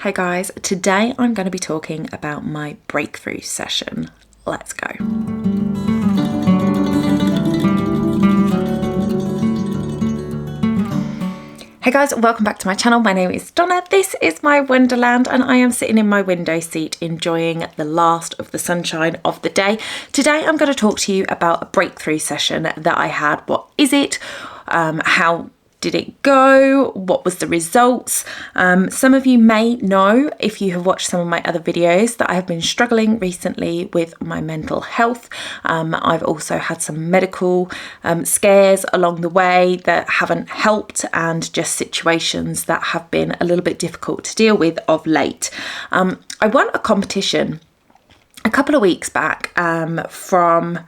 Hey guys, today I'm going to be talking about my breakthrough session. Let's go. Hey guys, welcome back to my channel. My name is Donna. This is my Wonderland and I am sitting in my window seat enjoying the last of the sunshine of the day. Today I'm going to talk to you about a breakthrough session that I had. What is it? How did it go? What was the results? Some of you may know, if you have watched some of my other videos, that I have been struggling recently with my mental health. I've also had some medical scares along the way that haven't helped, and just situations that have been a little bit difficult to deal with of late. I won a competition a couple of weeks back from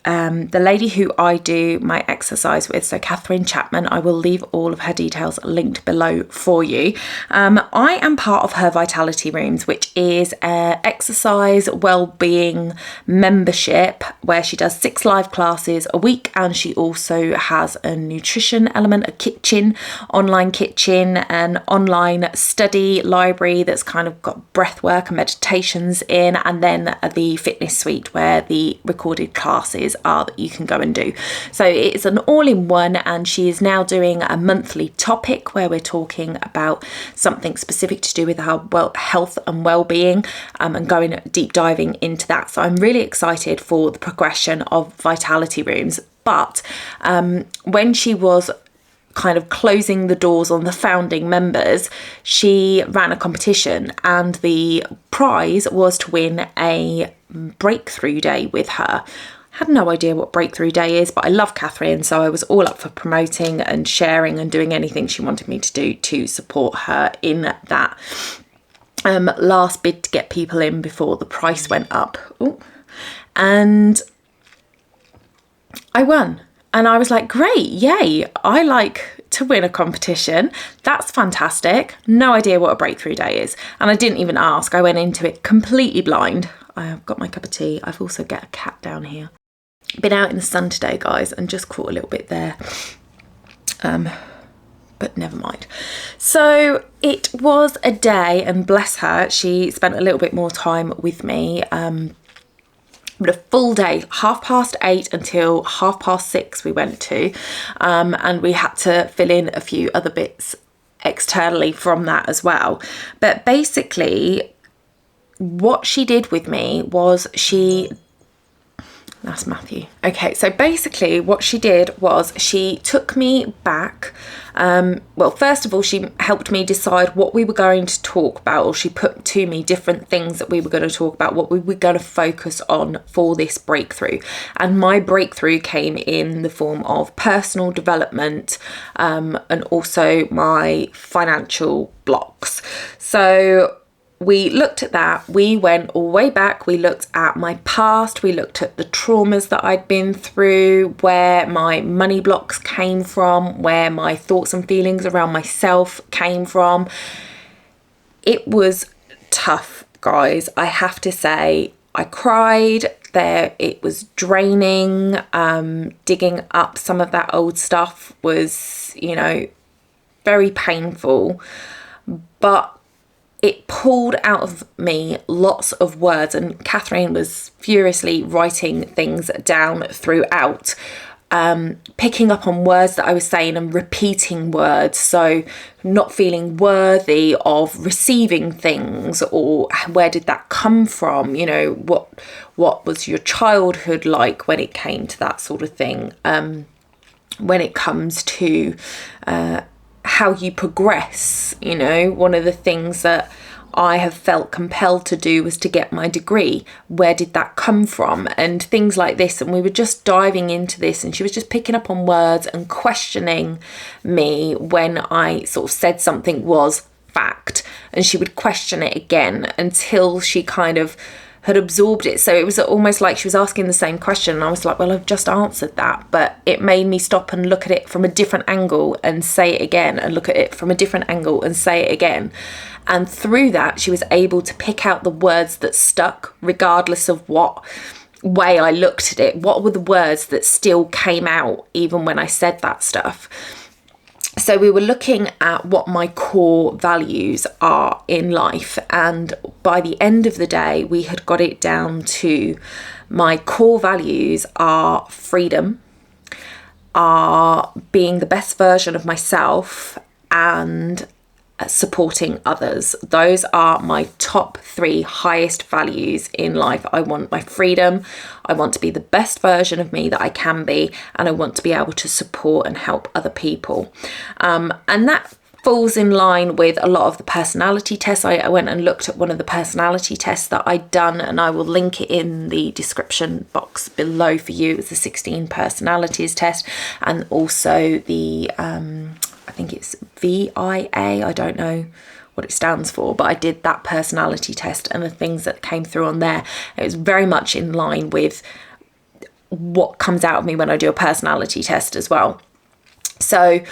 the lady who I do my exercise with, so Catherine Chapman. I will leave all of her details linked below for you. I am part of her Vitality Rooms, which is an exercise wellbeing membership where she does 6 live classes a week, and she also has a nutrition element, a kitchen, online kitchen, an online study library that's kind of got breath work and meditations in, and then the fitness suite where the recorded classes are that you can go and do. So it's an all-in-one, and she is now doing a monthly topic where we're talking about something specific to do with our health and well-being, and going deep diving into that. So I'm really excited for the progression of Vitality Rooms. But when she was kind of closing the doors on the founding members, she ran a competition, and the prize was to win a breakthrough day with her. Had no idea what breakthrough day is, but I love Catherine, so I was all up for promoting and sharing and doing anything she wanted me to do to support her in that last bid to get people in before the price went up. Ooh. And I won, and I was like, great, yay, I like to win a competition. That's fantastic. No idea what a breakthrough day is, and I didn't even ask. I went into it completely blind. I've got my cup of tea. I've also got a cat down here. Been out in the sun today, guys, and just caught a little bit there. But never mind. So it was a day, and bless her, she spent a little bit more time with me. But a full day, 8:30 until 6:30 we went to, and we had to fill in a few other bits externally from that as well. But basically, what she did with me was that's Matthew. Okay, so basically what she did was she took me back. Well, first of all, she helped me decide what we were going to talk about, or she put to me different things that we were going to talk about, what we were going to focus on for this breakthrough. And my breakthrough came in the form of personal development, and also my financial blocks. So we looked at that. We went all the way back. We looked at my past. We looked at the traumas that I'd been through, where my money blocks came from, where my thoughts and feelings around myself came from. It was tough, guys. I have to say, I cried there. It was draining. Digging up some of that old stuff was, very painful. But it pulled out of me lots of words, and Catherine was furiously writing things down throughout, picking up on words that I was saying and repeating words. So not feeling worthy of receiving things, or where did that come from? What was your childhood like when it came to that sort of thing? When it comes to how you progress, one of the things that I have felt compelled to do was to get my degree. Where did that come from? And things like this. And we were just diving into this, and she was just picking up on words and questioning me when I sort of said something was fact, and she would question it again until she kind of had absorbed it. So it was almost like she was asking the same question, and I was like, well, I've just answered that. But it made me stop and look at it from a different angle and say it again, and look at it from a different angle and say it again. And through that, she was able to pick out the words that stuck, regardless of what way I looked at it. What were the words that still came out even when I said that stuff? So we were looking at what my core values are in life, and by the end of the day we had got it down to my core values are freedom, are being the best version of myself, and supporting others. Those are my top 3 highest values in life. I want my freedom, I want to be the best version of me that I can be, and I want to be able to support and help other people. And that falls in line with a lot of the personality tests. I went and looked at one of the personality tests that I'd done, and I will link it in the description box below for you. It's the 16 personalities test, and also the I think it's VIA, I don't know what it stands for, but I did that personality test, and the things that came through on there, it was very much in line with what comes out of me when I do a personality test as well. So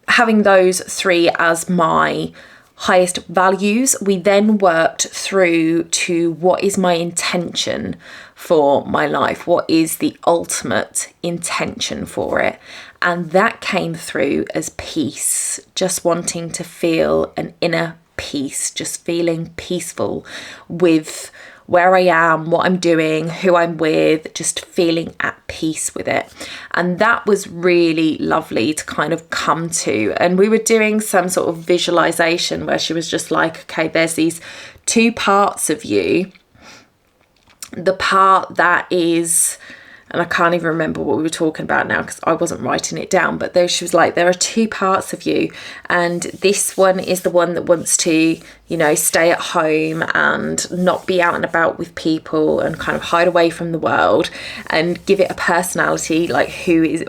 having those 3 as my highest values, we then worked through to what is my intention for my life, what is the ultimate intention for it. And that came through as peace, just wanting to feel an inner peace, just feeling peaceful with where I am, what I'm doing, who I'm with, just feeling at peace with it. And that was really lovely to kind of come to. And we were doing some sort of visualization where she was just like, okay, there's these 2 parts of you. The part that is, and I can't even remember what we were talking about now because I wasn't writing it down, but there she was like, there are 2 parts of you, and this one is the one that wants to, you know, stay at home and not be out and about with people and kind of hide away from the world and give it a personality, like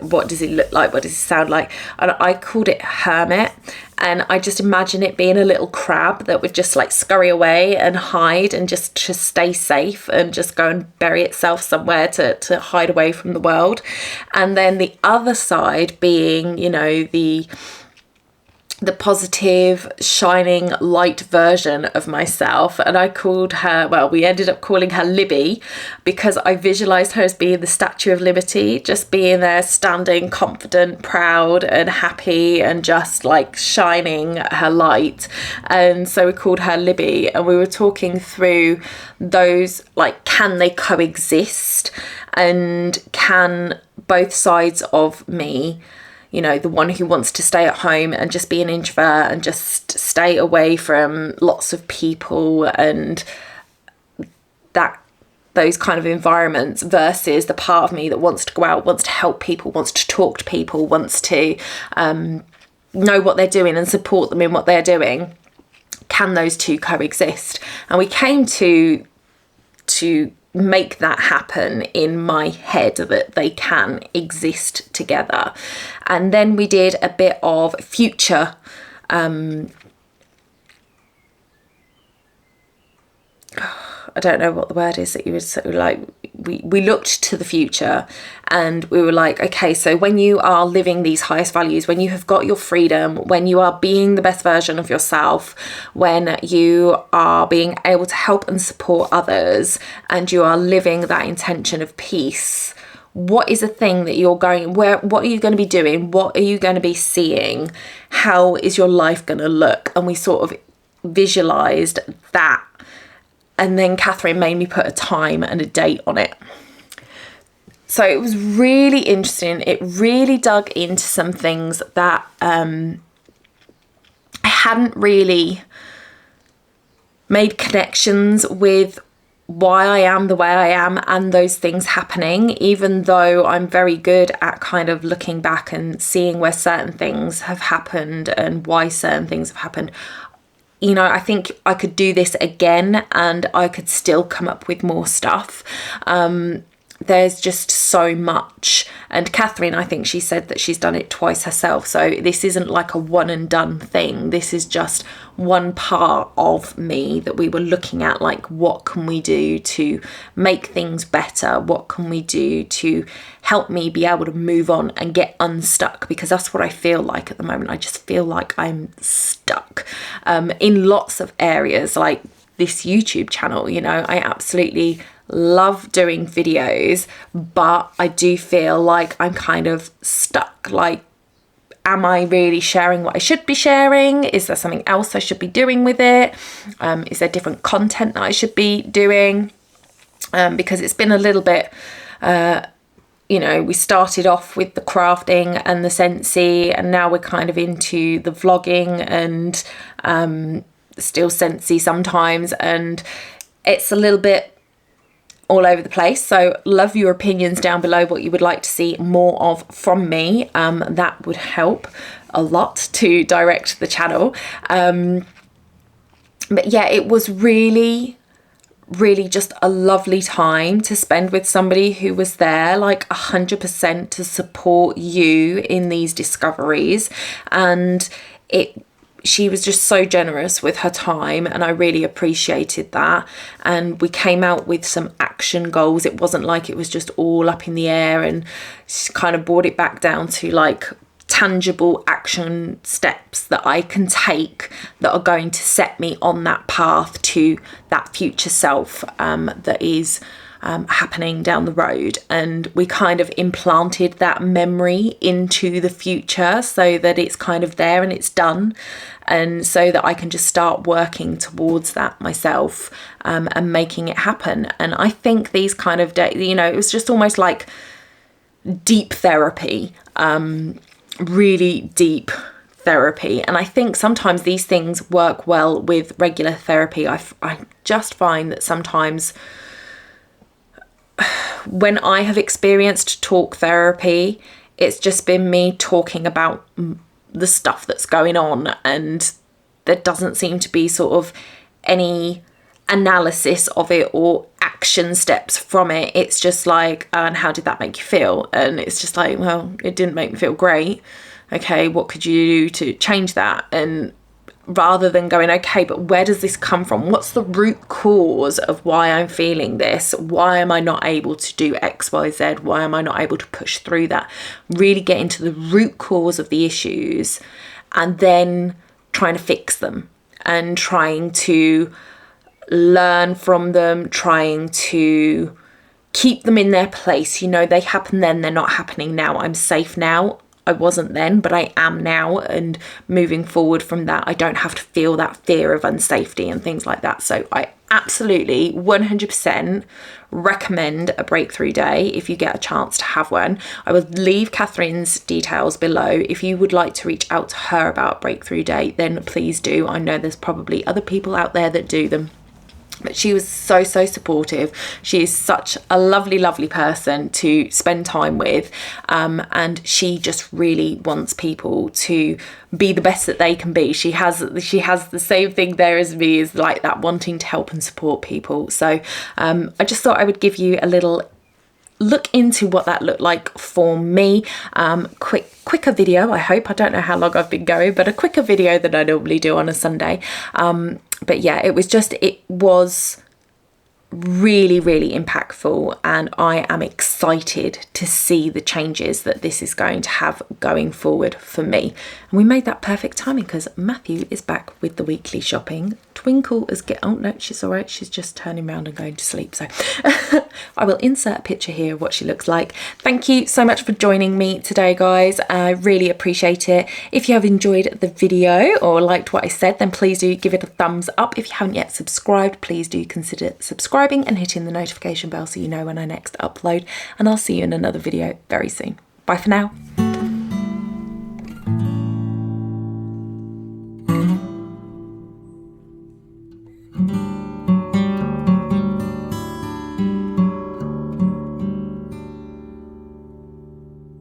what does it look like, what does it sound like. And I called it hermit, and I just imagine it being a little crab that would just like scurry away and hide and just to stay safe and just go and bury itself somewhere to hide away from the world. And then the other side being, you know, the positive, shining light version of myself. And I called her, well, we ended up calling her Libby, because I visualized her as being the Statue of Liberty, just being there standing confident, proud and happy and just like shining her light. And so we called her Libby, and we were talking through those, like, can they coexist, and can both sides of me, you know, the one who wants to stay at home and just be an introvert and just stay away from lots of people and those kind of environments, versus the part of me that wants to go out, wants to help people, wants to talk to people, wants to know what they're doing and support them in what they're doing. Can those 2 coexist? And we came to make that happen in my head, that they can exist together. And then we did a bit of future I don't know what the word is that you would say, like, we looked to the future, and we were like, okay, so when you are living these highest values, when you have got your freedom, when you are being the best version of yourself, when you are being able to help and support others, and you are living that intention of peace, what is a thing that you're going, what are you going to be doing? What are you going to be seeing? How is your life going to look? And we sort of visualized that. And then Catherine made me put a time and a date on it. So it was really interesting. It really dug into some things that I hadn't really made connections with why I am the way I am and those things happening, even though I'm very good at kind of looking back and seeing where certain things have happened and why certain things have happened. You know, I think I could do this again and I could still come up with more stuff. There's just so much. And Catherine, I think she said that she's done it twice herself. So this isn't like a one and done thing. This is just one part of me that we were looking at, like, what can we do to make things better? What can we do to help me be able to move on and get unstuck? Because that's what I feel like at the moment. I just feel like I'm stuck in lots of areas, like this YouTube channel. You know, I absolutely love doing videos, but I do feel like I'm kind of stuck. Like, am I really sharing what I should be sharing? Is there something else I should be doing with it? Is there different content that I should be doing? Because it's been a little bit, you know, we started off with the crafting and the Scentsy, and now we're kind of into the vlogging and still Scentsy sometimes, and it's a little bit all over the place. So love your opinions down below, what you would like to see more of from me. That would help a lot to direct the channel. But yeah, it was really just a lovely time to spend with somebody who was there like 100% to support you in these discoveries. And she was just so generous with her time, and I really appreciated that. And we came out with some action goals. It wasn't like it was just all up in the air, and she kind of brought it back down to like tangible action steps that I can take that are going to set me on that path to that future self that is happening down the road. And we kind of implanted that memory into the future so that it's kind of there and it's done, and so that I can just start working towards that myself and making it happen. And I think these kind of days, you know, it was just almost like deep therapy, really deep therapy. And I think sometimes these things work well with regular therapy. I just find that sometimes when I have experienced talk therapy, it's just been me talking about the stuff that's going on, and there doesn't seem to be sort of any analysis of it or action steps from it. It's just like, and how did that make you feel? And it's just like, well, it didn't make me feel great. Okay, what could you do to change that? And rather than going, okay, but where does this come from? What's the root cause of why I'm feeling this? Why am I not able to do X, Y, Z? Why am I not able to push through that? Really get into the root cause of the issues, and then trying to fix them and trying to learn from them, trying to keep them in their place. You know, they happen then, they're not happening now. I'm safe now. I wasn't then, but I am now, and moving forward from that, I don't have to feel that fear of unsafety and things like that. So I absolutely 100% recommend a breakthrough day if you get a chance to have one. I will leave Catherine's details below. If you would like to reach out to her about a breakthrough day, then please do. I know there's probably other people out there that do them. But she was so supportive. She is such a lovely person to spend time with, and she just really wants people to be the best that they can be. She has the same thing there as me, is like that wanting to help and support people. So I just thought I would give you a little look into what that looked like for me. Quicker video, I hope. I don't know how long I've been going, but a quicker video than I normally do on a Sunday. But yeah, it was really impactful, and I am excited to see the changes that this is going to have going forward for me. And we made that perfect timing because Matthew is back with the weekly shopping. Twinkle is oh no, she's all right, she's just turning around and going to sleep. So I will insert a picture here of what she looks like. Thank you so much for joining me today, guys. I really appreciate it. If you have enjoyed the video or liked what I said, then please do give it a thumbs up. If you haven't yet subscribed, please do consider subscribing and hitting the notification bell so you know when I next upload, and I'll see you in another video very soon. Bye for now.